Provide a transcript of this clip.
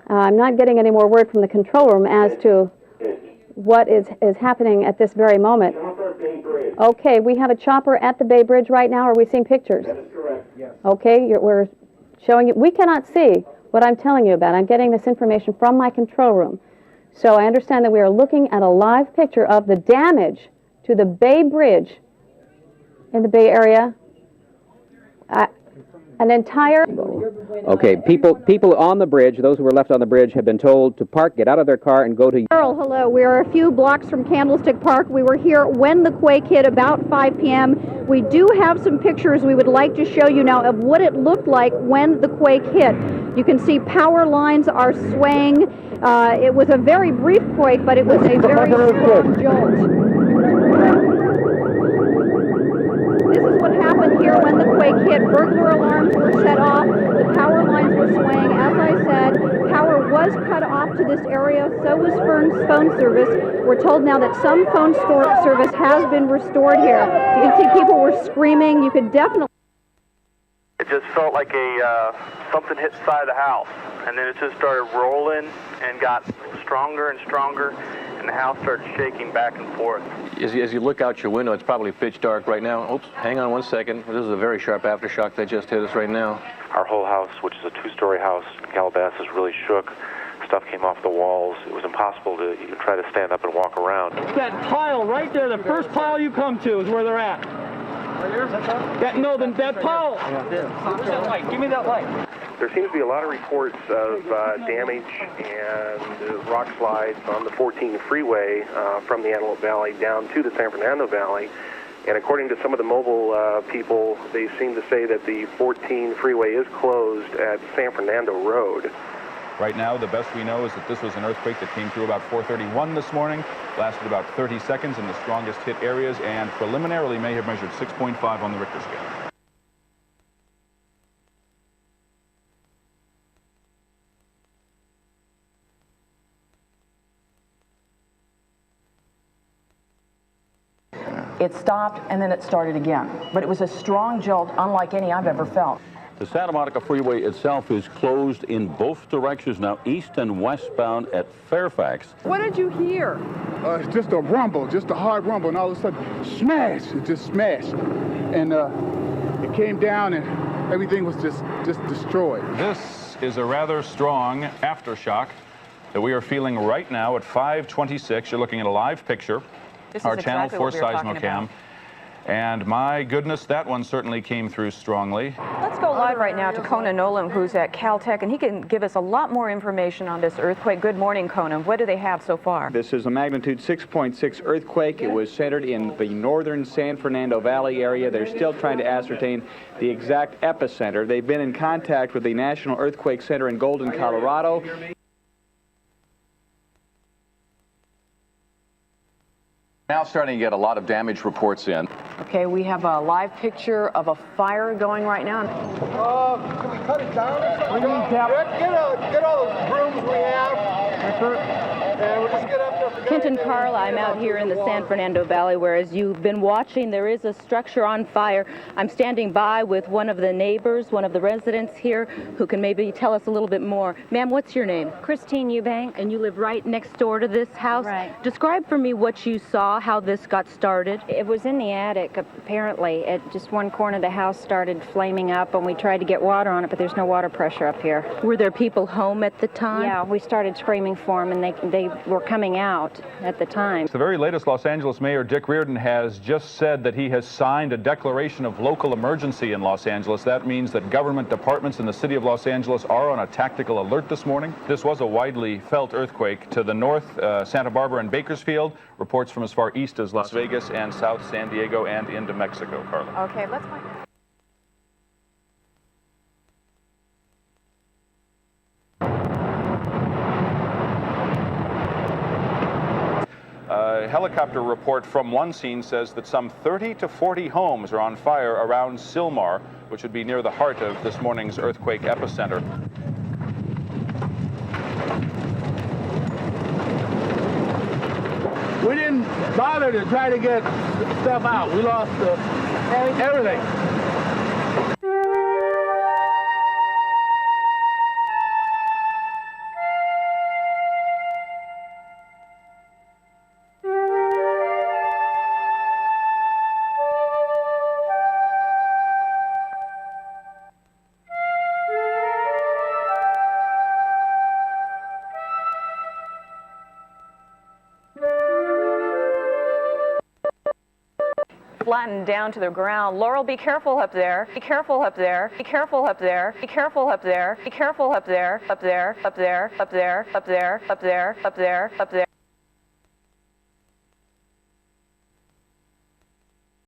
I'm not getting any more word from the control room as to what is happening at this very moment. Okay, we have a chopper at the Bay Bridge right now. Are we seeing pictures? That is correct. Yes. Okay, we're showing you. We cannot see what I'm telling you about. I'm getting this information from my control room. So I understand that we are looking at a live picture of the damage to the Bay Bridge in the Bay Area. An entire... Okay, people on the bridge, those who were left on the bridge, have been told to park, get out of their car, and go to... Carol, hello. We are a few blocks from Candlestick Park. We were here when the quake hit, about 5 p.m. We do have some pictures we would like to show you now of what it looked like when the quake hit. You can see power lines are swaying. It was a very brief quake, but it was a very strong jolt. This is what happened here when the quake hit. Burglar alarms were set off. The power lines were swaying. As I said, power was cut off to this area. So was phone service. We're told now that some phone service has been restored here. You can see people were screaming. You could definitely... It just felt like something hit the side of the house, and then it just started rolling and got stronger and stronger, and the house started shaking back and forth. As you look out your window, it's probably pitch dark right now. Oops, hang on one second. This is a very sharp aftershock that just hit us right now. Our whole house, which is a two-story house in Calabasas, really shook. Stuff came off the walls. It was impossible to even try to stand up and walk around. That pile right there, the first pile you come to is where they're at. That pile. Where's that light? Give me that light. There seems to be a lot of reports of damage and rock slides on the 14 freeway from the Antelope Valley down to the San Fernando Valley. And according to some of the mobile people, they seem to say that the 14 freeway is closed at San Fernando Road. Right now, the best we know is that this was an earthquake that came through about 4:31 this morning, lasted about 30 seconds in the strongest hit areas, and preliminarily may have measured 6.5 on the Richter scale. It stopped, and then it started again. But it was a strong jolt, unlike any I've ever felt. The Santa Monica Freeway itself is closed in both directions now, east and westbound at Fairfax. What did you hear? Just a rumble, just a hard rumble, and all of a sudden, smash! It just smashed. And it came down, and everything was just destroyed. This is a rather strong aftershock that we are feeling right now at 5:26. You're looking at a live picture. This our is Channel exactly 4 what we were talking seismocam. about. And my goodness, that one certainly came through strongly. Let's go live right now to Conan Nolan, who's at Caltech, and he can give us a lot more information on this earthquake. Good morning, Conan. What do they have so far? This is a magnitude 6.6 earthquake. It was centered in the northern San Fernando Valley area. They're still trying to ascertain the exact epicenter. They've been in contact with the National Earthquake Center in Golden, Colorado. Now starting to get a lot of damage reports in. Okay, we have a live picture of a fire going right now. Can we cut it down? Get all those brooms we have. And we'll just get up there. Kenton Carla, I'm out here in the San Fernando Valley, where as you've been watching, there is a structure on fire. I'm standing by with one of the neighbors, one of the residents here, who can maybe tell us a little bit more. Ma'am, what's your name? Christine Eubank. And you live right next door to this house? Right. Describe for me what you saw, how this got started. It was in the attic, apparently. At just one corner of the house started flaming up, and we tried to get water on it, but there's no water pressure up here. Were there people home at the time? Yeah, we started screaming for them, and they were coming out at the time. The very latest, Los Angeles Mayor Dick Riordan has just said that he has signed a declaration of local emergency in Los Angeles. That means that government departments in the city of Los Angeles are on a tactical alert this morning. This was a widely felt earthquake. To the north, Santa Barbara and Bakersfield. Reports from as far east as Las Vegas and South San Diego and into Mexico, Carla. Okay, let's find out. A helicopter report from one scene says that some 30 to 40 homes are on fire around Sylmar, which would be near the heart of this morning's earthquake epicenter. We didn't bother to try to get stuff out. We lost everything. flattened down to the ground. Laurel, be careful up there. Be careful up there. Be careful up there. Be careful up there. Be careful up there. Up there. Up there. Up there. Up there. Up there. Up there. Up there.